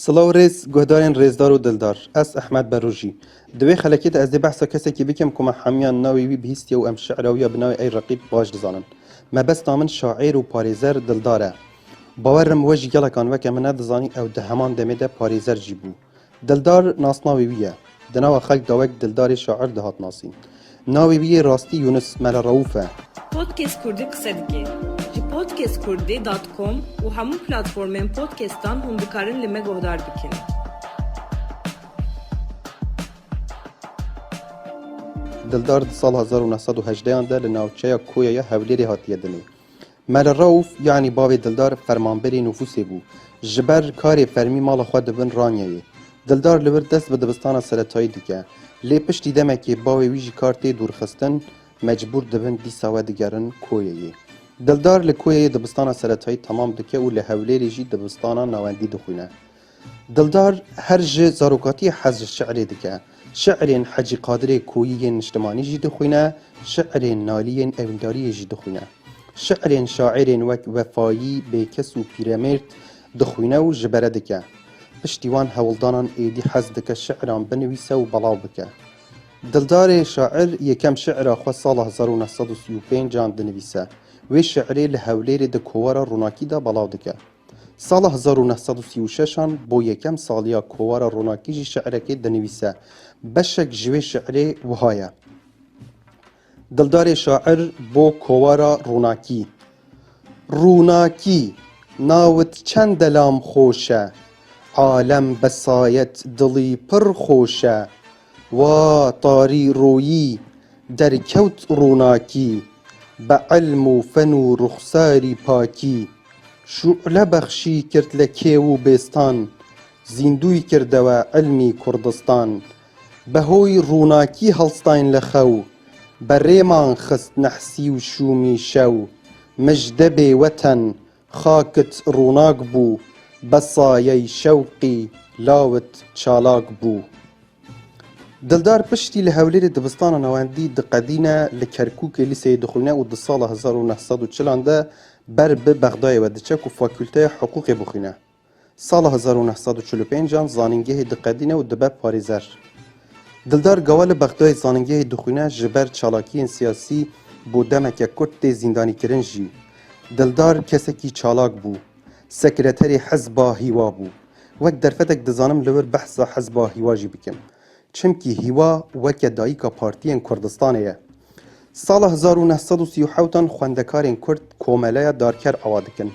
سلااو ریز گهدارین ریزدار و دلدار اس احمد بروجی دوی خلکیت از دی بحثا کسی که بکم کما حمیان ناوی وی بهیستی و ام شعراوی بناوی ای رقیب باش دزانن ما بس نامن شاعر و پاریزر دلداره باورم وجه گلکان وکه من دزانی او ده همان دمیده پاریزر جیبو دلدار ناسناوی ویه دناو خلق داوک دلدار شاعر دهات ناسین ناوی وی راستی یونس مل روفه Podcast Kurdi qise dike. Ji podcastkurdi.com û hemû platformên podcastan hûn dikarin li me guhdar bikin. دلدار سال 1918 ده لناوچه کویا هولێری هاتیە دنێ مەل ڕەوف یعنی باوێ دلدار فەرمانبەری نوفوسێ بوو ji ber karê fermî mala xwe dibin raniyayê dildar li wir dest bi dibistana seretayî dike lê piştî demekê bawê wî jî kar tê dûrxistin mecbûr dibin dîsa we digerin koyeyê dildar li koyeyê dibistana seretayî temam dike û li hewlêrê jî dibistana nawendî dixwîne dildar her ji zarokatiyê hez ji şeirê dike şeirên Hecî Qadirê Koyîyên niştimanî jî dixwîne şeirên nalîyên evîndariyê jî dixwîne şeirên şairên wek Wefayî Bêkes û Pîremêrd dixwîne û ji bere dike piştî wan hewildanan êdî hez dike şeiran binivîse û belav bike dildarê şair yekem şeira xwe sala 1935 dinivîse wê şeirê li hewlêrê di kovara ronakî de belav dike Sala 1936 bo yekem saliya kovara ronakî jî şeirekê dinivîse beşek ji wê şeirê wiha ye Dildarê şair bo kovara ronakî Ronakî nawit çend delam xweş e alem besayet dilî pir xweş e wa tarî royî derkewt ronakî be ilm û fen û ruxsarî pakî şû'le bexşî kirt li kêw û bêstan zîndûy kirdewe ilmî Kurdistan bi hoy ronakî helstayîn li xew bi rêman xist nehsî û şûmî şew mijde bê weten xakit ronak bû be sayey şewqî lawit çalak bû Dildar piştî li hewlêrê dibistana nawendî diqedîne li Kerkûkê lîseyê dixwîne û di sala 1940 de ber bi Bexdayê ve diçe ku fakülteya hiqûqê bixwîne. Sala 1945 zanîngehê diqedîne û dibe parêzer. Dildar gawa li Bexdayê zanîngehê dixwîne ji ber çalakiyên siyasî bo demeke Kurd tê zîndanîkirin jî. Dildar kesekî çalak bû. Sekreterê Hezba Hîwa bû. Wek derfetek dizanim li wir behsa Hezba Hîwa jî bikim. Çimkî Hîwa weke dayîka partiyên Kurdistanê ye. Sala 1937 xwendekarên Kurd komeleya darker ava dikin.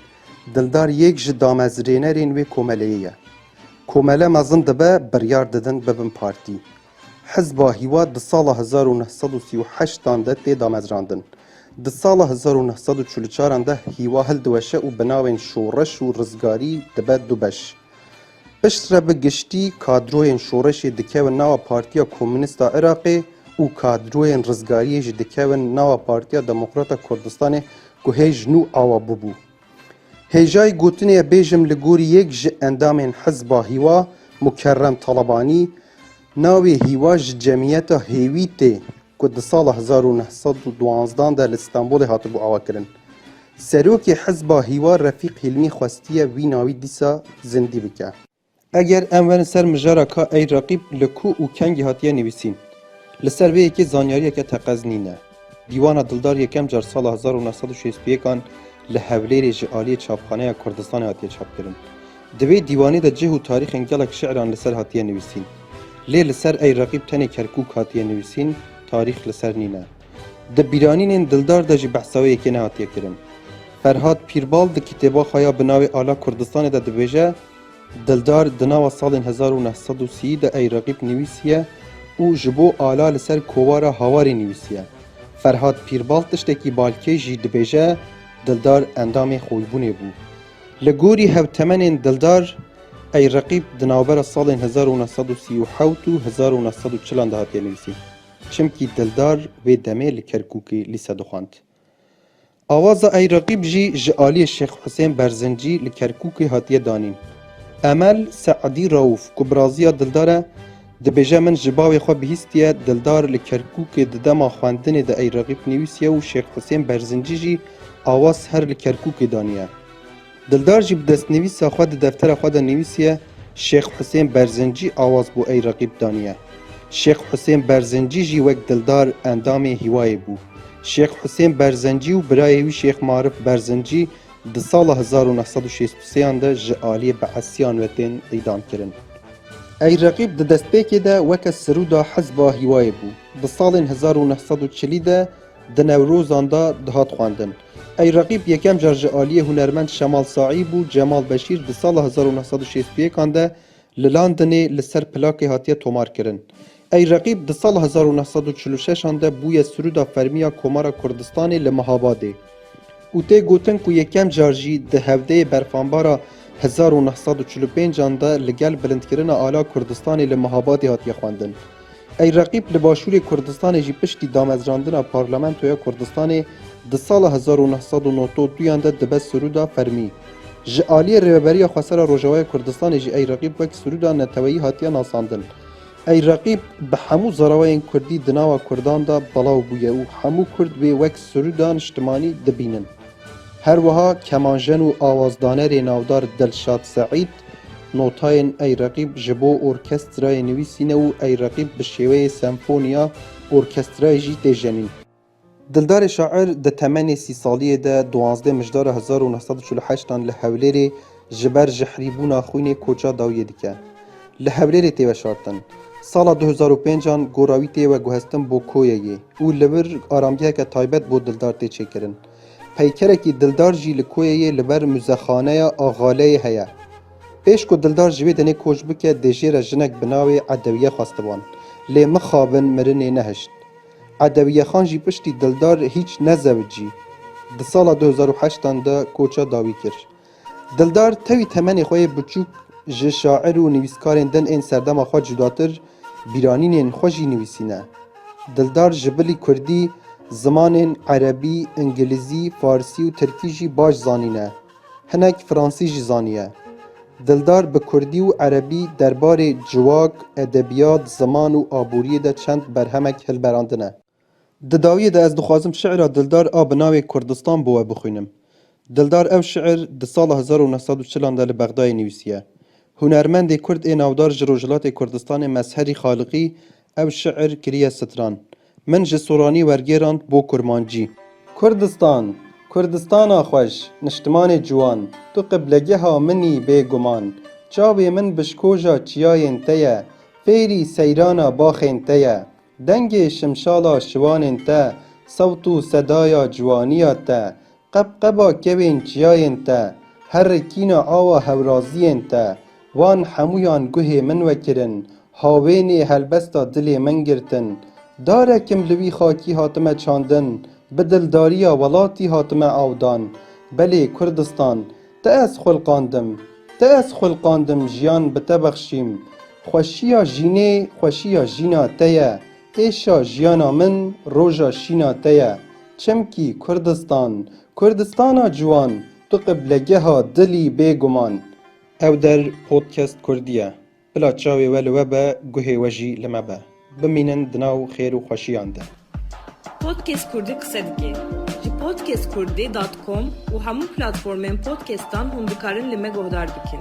Dildar yek ji damezrênerên wê komeleyê ye. Komele mezin dibe biryar didin bibin partî. Hezba Hîwa di sala 1938 de tê damezrandin. Di sala 1944 de Hîwa hildiweşe û bi navên şoreş û rizgarî dibe du beş. Pişt re bi giştî kadroyên şoreşê dikevin nava Partiya Komünîst a Iraqê û kadroyên rizgariyê jî dikevin nava Partiya Demokrata Kurdistanê ku hê ji nû ava bibû. Hêjayî gotinê bêjim li gorî yek ji endamên Hezba Hîwa Mukerrem Talebanî navê Hîwa ji cemiyeta hêvî tê ku di sala 1912 de li Stenbolê hatibû avakirin. Serokê Hezba Hîwa Refîq Hilmî xwestiye wî navî dîsa zindî bike. Eger em werin ser mijara ka ey raqîb li ku û kengî hatiye nivîsîn. Li ser vê yekê zanyariyeke teqez nîne. Dîwana Dildar yekem car sala 1961 li Hewlêrê ji aliyê çapxaneya Kurdistanê hatiye çapkirin. Di vê dîwanê de cih û tarîxên gelek şiiran li ser hatiye nivîsîn. Lê li ser ey raqîb tenê Kerkûk hatiye nivîsîn, tarîx li ser nîne. Di bîranînên Dildar de jî behsa wê yekê nehatiye kirin. Ferhat Pîrbal di kitêba xwe ya bi navê Ala Kurdistanê de dibêje Dildar di nava salên 1930 de ey raqîb nivîsiye û ji bo ala li ser kovara hawarê nivîsiye. Ferhat Pîrbal tiştekî balkê jî dibêje Dildar endamê xwîbûnê bû. Li gorî hevtemenên Dildar ey raqîb di navbera salên 1937 û 1940 de hatiye nivîsî. Çimkî Dildar vê demê li Kerkûkê lîse dixwand. Awaza ey raqîb jî ji aliyê Şêx Husên Berzincî li Kerkûkê hatiye danîn. Emel Seedî Rauf ku biraziya Dildar e dibêje min ji bavê xwe bihîstiye Dildar li Kerkûkê di dema xwendinê de ey raqîb nivîsiye û Şêx Husên Berzincî jî awaz her li Kerkûkê daniye. Dildar jî bi destnivîsa xwe di deftera xwe de nivîsiye شیخ حسین برزنجی آواز بو ای رقیب دانیه شیخ حسین برزنجی جی وک دلدار اندام هیوای بو شیخ حسین برزنجی و برای وی شیخ معرف برزنجی د سال 1963 ده جعالی بعثیان وتین ایدام کرن ای رقیب د دستپیکی ده وک سرودا حزبا هیوای بو د سال 1940 ده د نوروزان ده دهات خواندن ای رقیب یکم جعالی هنرمند شمال ساعی بو جمال بشیر د سال 1961 ده للاندنی لسر پلاکی هاتیه تومار کرن ای رقیب د سال 1946 ده بوی سرودا فرمیا کمارا کردستانی لمهاباده او ته گوتن کو یکم جارجی د هفته برفانبارا 1945 ده لگل بلندکرین آلا کردستانی لمهابادی هاتیه خواندن ای رقیب لباشور کردستان جی پشتی دامزراندن پارلمانتویا کردستان د سال 1992 ده دبست سرودا فرمی جعالی رهبری خسر روجوای کردستان جی ای رقیب وک سرودا نتوی هاتیه ناساندن ای رقیب به همو زراوین کردی دناوا کردان دا بلاو بویه و همو کرد به وک سرودا اجتماعی دبینن هر وها کمانجن و آوازدانر ناودار دلشاد سعید نوتاین ای رقیب جبو ارکسترای نویسینه و ای رقیب به شیوه سمفونیا ارکسترای جی تیجنین دلدار شاعر د تمن 30 سالیه ده 12 مجدار 1948 لحولری جبر جحریبونا خوینه کوچا داویه دیکه لحولری تیوه شارتن سال 2005 گوراوی تیوه گوهستن بو کویه او لبر آرامگیه که تایبت بو دلدار تی چکرن پیکره کی دلدار جی لکویه لبر مزخانه آغاله هیا پیش کو دلدار جوی دنه کوچ بکه دجیر جنک بناوی عدویه خواستبان لی مخابن مرنه نهشت عدویه خان جی پشتی دلدار هیچ نزوجی د سال 2008 ده کوچا داوی کر دلدار توی تمن خوی بچوک ج شاعر و نویسکارن دن این سردم خوا جداتر بیرانین خوشی نویسینه دلدار جبلی کردی زمان عربی، انگلیزی، فارسی و ترکی جی باش زانینه هنک فرانسی جی زانیه دلدار به کردی و عربی دربار جواک، ادبیات، زمان و آبوری ده چند برهمک هل براندنه دداویه ده از دخوازم شعر دلدار آبناوی کردستان بوه بخوینم دلدار او شعر ده سال 1940 ده لبغدای نویسیه هنرمند کرد ناودار جروجلات کردستان مظهری خالقی او شعر کریه ستران من جسورانی ورگیراند بو کرمانجی کردستان کردستان خوش نشتمان جوان تو قبلگه ها منی بگمان چاوی من بشکوجا چیاین تیه فیری سیرانا باخین تیه دنگ شمشالا شوانین ته صوتو صدایا جوانیا ته قبقبا کوین چیاین ته هر کینا آوا هورازین ته وان همویان گوه من وکرن هاوین هلبستا دل من گرتن دارکم لوی خاکی هاتمه چاندن بدلداریا ولاتی هاتمه آودان بله کردستان تأس خلقاندم جیان بتبخشیم خوشیا جینه خوشیا جینا تیه ایشا جیانا من روژا شینا تیه چمکی کردستانا جوان تو قبلگه ها دلی بگمان او در پودکست کردیه بلا چاوی ولو به گوه وجی لما به بمینن دناو خیر و خوشیان ده پودکست کردی قصه دیگه جی podcastkurdi.com و همون پلتفورمین پودکستان هندکارن لمه گهدار بکن